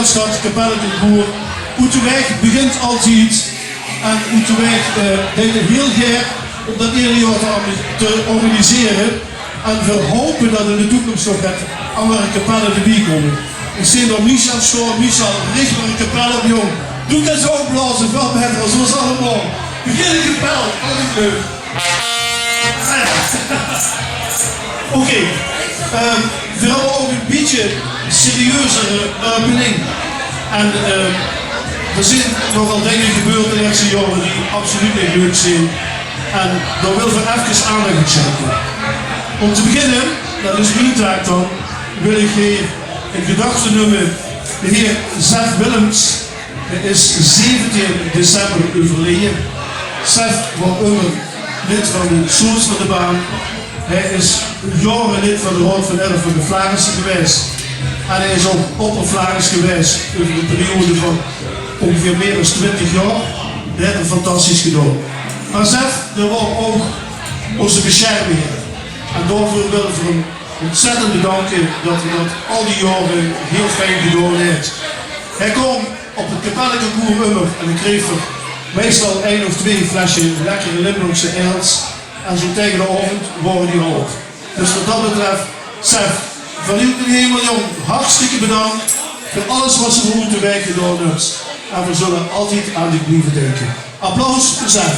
Middelschat, Kapelleke Boer. Oeteweg begint altijd. En Oeteweg deed het heel graag om dat ieder jaar te organiseren. En we hopen dat in de toekomst nog het andere kapellen erbij komen. Ik zie door Michel Schoor. Michel, richt maar een kapel op, jong. Doe dat zo blazen, wel beter, zoals allemaal. Begin een kapel, altijd leuk. Oké, we hebben ook een beetje serieuzere opening. En er zijn nogal dingen gebeurd in de laatste jaren die absoluut niet leuk zijn. En daar wil we even aandacht aan schenken. Om te beginnen, dat is mijn taak dan, wil ik hier in gedachten noemen de heer Sef Willems. Hij is 17 december overleden. Sef was ook lid van de Soortsbaan. Hij is jaren lid van de Raad van Elf van de Vlaamse geweest. En hij is ook oppervlaams geweest over een periode van ongeveer meer dan 20 jaar. Hij heeft het fantastisch gedaan. Maar Sef, dat was ook onze bescherming. En daarvoor willen we hem ontzettend bedanken dat hij dat al die jaren heel fijn gedaan heeft. Hij kwam op het Kapelleke Boer en ik kreeg er meestal 1 of 2 flesjes lekkere Limburgse ales. En zo tegen de avond waren die al op. Dus wat dat betreft, Sef, van u de hemel jong, hartstikke bedankt voor alles wat ze voor moeten werken door ons. En we zullen altijd aan dit blijven denken. Applaus voor Sef.